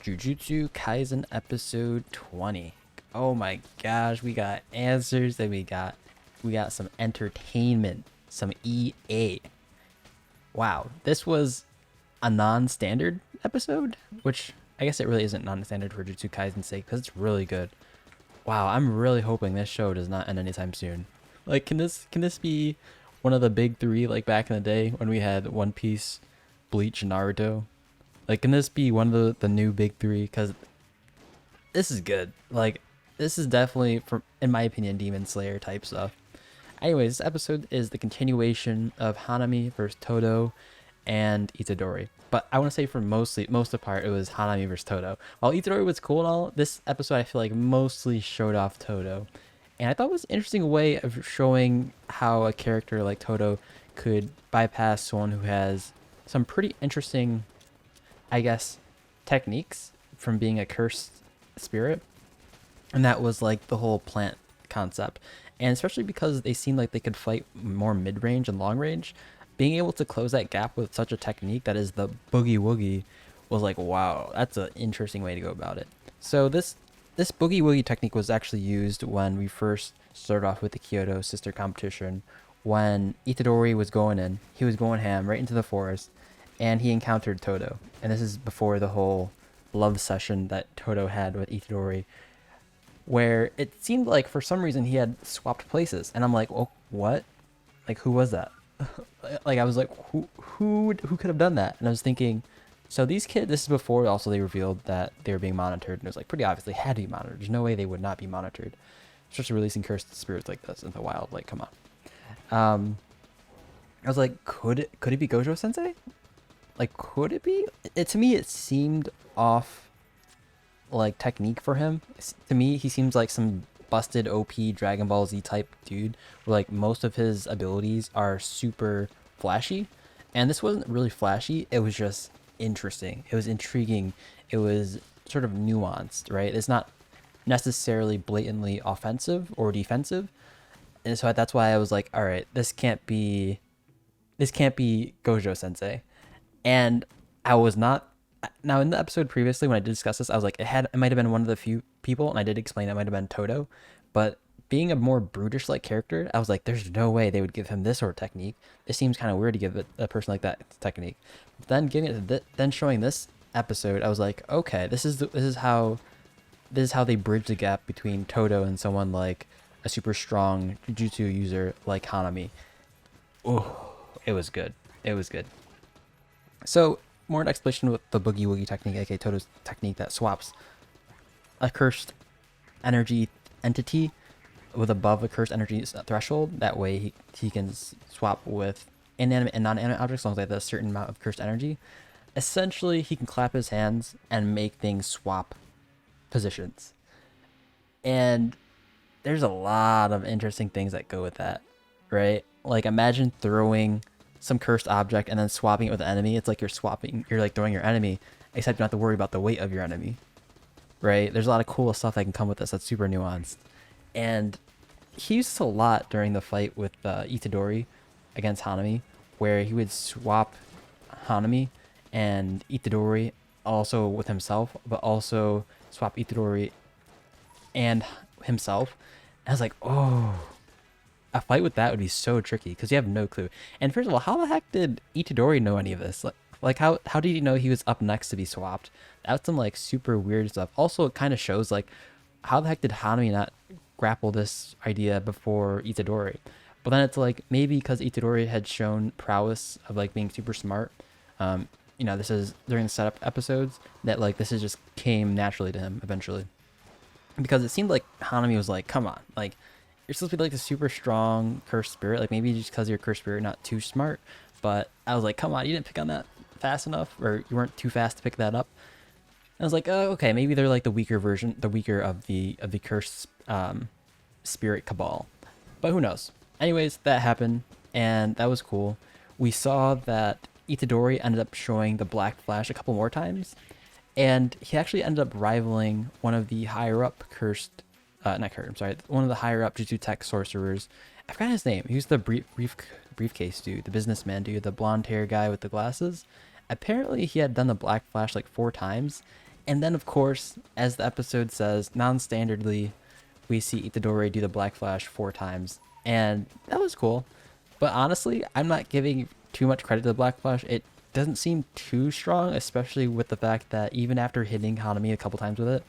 Jujutsu Kaisen episode 20. Oh my gosh, we got answers and we got some entertainment, some EA. Wow, this was a non-standard episode, which I guess it really isn't non-standard for Jujutsu Kaisen's sake because it's really good. Wow, I'm really hoping this show does not end anytime soon. Like, can this be one of the big three like back in the day when we had One Piece, Bleach, and Naruto? Like, can this be one of the new big three? Because this is good. Like, this is definitely, from in my opinion, Demon Slayer type stuff. Anyways, this episode is the continuation of Hanami versus Todo and Itadori. But I want to say for most of the part, it was Hanami versus Todo. While Itadori was cool and all, this episode I feel like mostly showed off Todo. And I thought it was an interesting way of showing how a character like Todo could bypass someone who has some pretty interesting, I guess, techniques from being a cursed spirit. And that was like the whole plant concept. And especially because they seemed like they could fight more mid-range and long-range, being able to close that gap with such a technique that is the boogie woogie was like, wow, that's an interesting way to go about it. So this boogie woogie technique was actually used when we first started off with the Kyoto sister competition. When Itadori was going in, he was going ham right into the forest, and he encountered Todo. And this is before the whole love session that Todo had with Itadori, where it seemed like for some reason he had swapped places. And I'm like, oh, what? Like, who was that? Like, I was like, who could have done that? And I was thinking, so these kids, this is before also they revealed that they were being monitored. And it was like, pretty obvious they had to be monitored. There's no way they would not be monitored. Especially releasing cursed spirits like this in the wild. Like, come on. I was like, could it be Gojo Sensei? Like, could it be? To me, it seemed off, like, technique for him. To me, he seems like some busted OP Dragon Ball Z type dude, where, like, most of his abilities are super flashy. And this wasn't really flashy. It was just interesting. It was intriguing. It was sort of nuanced, right? It's not necessarily blatantly offensive or defensive. And so that's why I was like, all right, this can't be Gojo Sensei. And I was not. Now, in the episode previously, when I did discuss this, I was like, it might have been one of the few people, and I did explain it might have been Todo. But being a more brutish-like character, I was like, there's no way they would give him this sort of technique. It seems kind of weird to give a person like that technique. But then giving it, then showing this episode, I was like, okay, this is how they bridge the gap between Todo and someone like a super strong Jujutsu user like Hanami. Oh, it was good. It was good. So, more an explanation with the boogie woogie technique, aka Todo's technique that swaps a cursed energy entity with above a cursed energy threshold. That way he can swap with inanimate and non-animate objects as long as they have a certain amount of cursed energy. Essentially, he can clap his hands and make things swap positions. And there's a lot of interesting things that go with that, right? Like, imagine throwing some cursed object and then swapping it with the enemy. It's like you're like throwing your enemy, except you don't have to worry about the weight of your enemy, right? There's a lot of cool stuff that can come with this that's super nuanced. And he used this a lot during the fight with Itadori against Hanami, where he would swap Hanami and Itadori also with himself, but also swap Itadori and himself. And I was like, oh, a fight with that would be so tricky because you have no clue. And first of all, how the heck did Itadori know any of this? Like how did he know he was up next to be swapped? That's some like super weird stuff. Also, it kind of shows like how the heck did Hanami not grapple this idea before Itadori? But then it's like maybe because Itadori had shown prowess of like being super smart. This is during the setup episodes that like this is just came naturally to him eventually. Because it seemed like Hanami was like, come on, like, you're supposed to be like a super strong cursed spirit. Like, maybe just because you're a cursed spirit, not too smart. But I was like, come on, you didn't pick on that fast enough, or you weren't too fast to pick that up. And I was like, oh, okay, maybe they're like the weaker of the cursed spirit cabal. But who knows? Anyways, that happened, and that was cool. We saw that Itadori ended up showing the Black Flash a couple more times, and he actually ended up rivaling one of the higher up cursed. One of the higher up Jutsu Tech sorcerers. I forgot his name. He was the briefcase dude, the businessman dude, the blonde hair guy with the glasses. Apparently, he had done the Black Flash like 4 times, And then, of course, as the episode says, non-standardly, we see Itadori do the Black Flash 4 times. And that was cool. But honestly, I'm not giving too much credit to the Black Flash. It doesn't seem too strong, especially with the fact that even after hitting Hanami a couple times with it,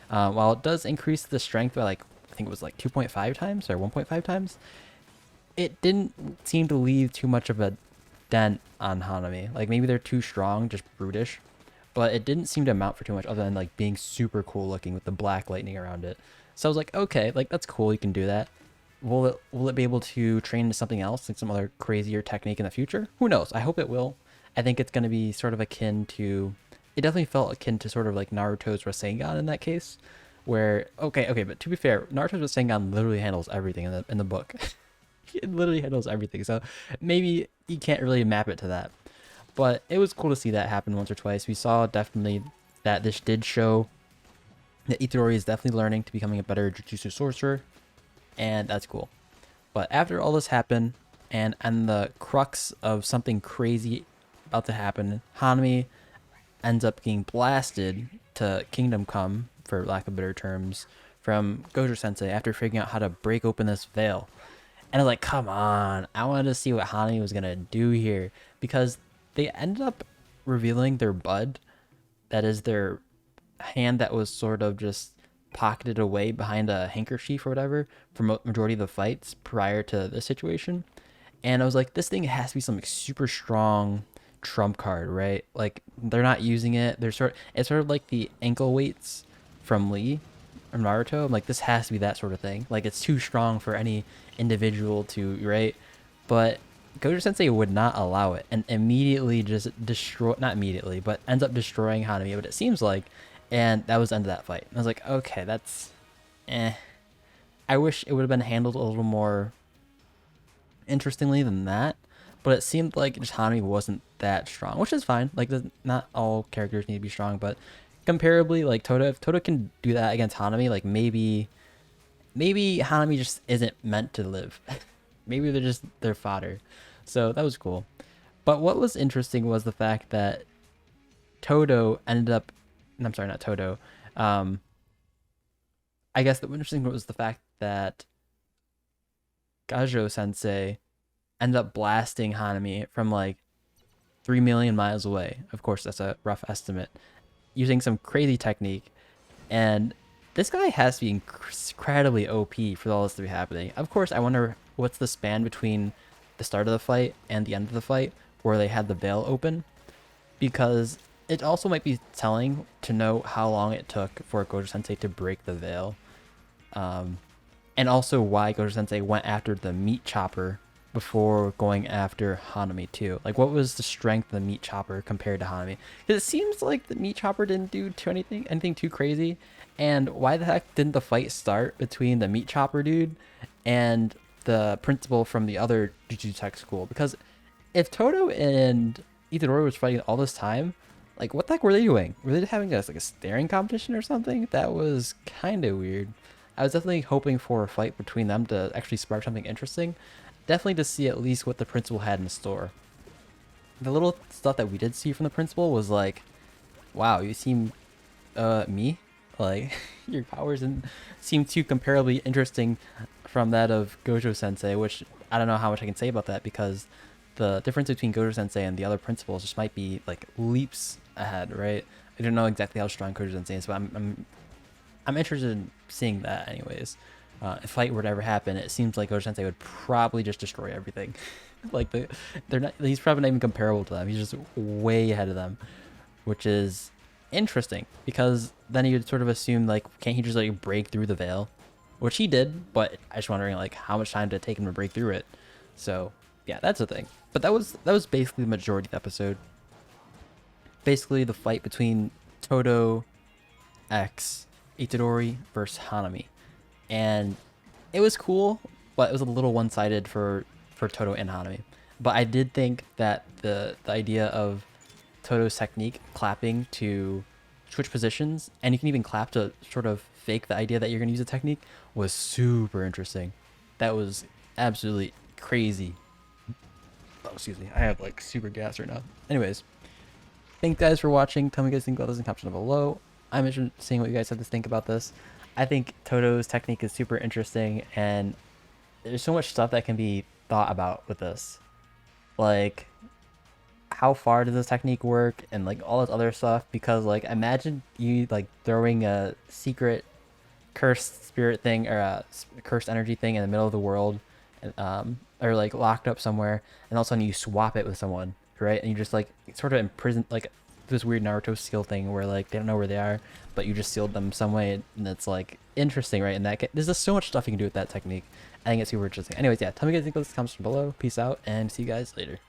while it does increase the strength by like, I think it was like 2.5 times or 1.5 times, it didn't seem to leave too much of a dent on Hanami. Like maybe they're too strong, just brutish, but it didn't seem to amount for too much other than like being super cool looking with the black lightning around it. So I was like, okay, like that's cool, you can do that. Will it be able to train into something else, like some other crazier technique in the future? Who knows? I hope it will. I think it's going to be sort of akin to, it definitely felt akin to sort of like Naruto's Rasengan in that case, where okay, but to be fair, Naruto's Rasengan literally handles everything in the book. It literally handles everything, so maybe you can't really map it to that. But it was cool to see that happen once or twice. We saw definitely that this did show that Itadori is definitely learning to becoming a better Jujutsu sorcerer, and that's cool. But after all this happened, and the crux of something crazy about to happen, Hanami ends up getting blasted to Kingdom Come, for lack of better terms, from Gojo Sensei after figuring out how to break open this veil. And I was like, come on, I wanted to see what Hanami was gonna do here, because they ended up revealing their bud, that is their hand that was sort of just pocketed away behind a handkerchief or whatever for majority of the fights prior to this situation. And I was like, this thing has to be some like super strong trump card, right? Like they're not using it. It's sort of like the ankle weights from Lee or Naruto. I'm like, this has to be that sort of thing. Like it's too strong for any individual to, right? But Gojo Sensei would not allow it and immediately just not immediately, but ends up destroying Hanami, what it seems like. And that was the end of that fight. And I was like, okay, that's I wish it would have been handled a little more interestingly than that. But it seemed like just Hanami wasn't that strong, which is fine. Like, not all characters need to be strong, but comparably, like Toto, if Toto can do that against Hanami, like maybe Hanami just isn't meant to live. Maybe they're just their fodder. So that was cool. But what was interesting was the fact that Toto ended up, I'm sorry, not Toto. I guess the interesting was the fact that Gojo Sensei ended up blasting Hanami from like 3 million miles away. Of course, that's a rough estimate, using some crazy technique. And this guy has to be incredibly OP for all this to be happening. Of course, I wonder what's the span between the start of the fight and the end of the fight where they had the veil open, because it also might be telling to know how long it took for Gojo Sensei to break the veil. And also why Gojo Sensei went after the meat chopper before going after Hanami too. Like, what was the strength of the meat chopper compared to Hanami? Because it seems like the meat chopper didn't do anything too crazy. And why the heck didn't the fight start between the meat chopper dude and the principal from the other Jujutsu Tech school? Because if Toto and Itadori was fighting all this time, like, what the heck were they doing? Were they having like a staring competition or something? That was kind of weird. I was definitely hoping for a fight between them to actually spark something interesting. Definitely to see at least what the principal had in store. The little stuff that we did see from the principal was like, wow, you seem, me? Like, your powers didn't seem too comparably interesting from that of Gojo Sensei, which I don't know how much I can say about that, because the difference between Gojo Sensei and the other principals just might be like leaps ahead, right? I don't know exactly how strong Gojo Sensei is, but I'm interested in seeing that anyways. If a fight were to ever happen, it seems like Gojo Sensei would probably just destroy everything. Like he's probably not even comparable to them. He's just way ahead of them, which is interesting, because then you'd sort of assume, like, can't he just like break through the veil? Which he did, but I was wondering like how much time did it take him to break through it. So yeah, that's the thing. But that was basically the majority of the episode. Basically the fight between Toto X Itadori versus Hanami. And it was cool, but it was a little one-sided for Toto and Hanami. But I did think that the idea of Toto's technique, clapping to switch positions, and you can even clap to sort of fake the idea that you're going to use a technique, was super interesting. That was absolutely crazy. Oh, excuse me. I have like super gas right now. Anyways, thanks guys for watching. Tell me what you guys think about this in the comments down below. I'm interested in seeing what you guys have to think about this. I think Toto's technique is super interesting, and there's so much stuff that can be thought about with this. Like, how far does this technique work, and like all this other stuff? Because like, imagine you like throwing a secret cursed spirit thing or a cursed energy thing in the middle of the world, or like locked up somewhere, and all of a sudden you swap it with someone, right? And you just like sort of imprisoned, like this weird Naruto skill thing where like they don't know where they are, but you just sealed them some way, and it's like interesting, right? And there's just so much stuff you can do with that technique. I think it's super interesting. Anyways, yeah, tell me what you guys think of this, comments below. Peace out, and see you guys later.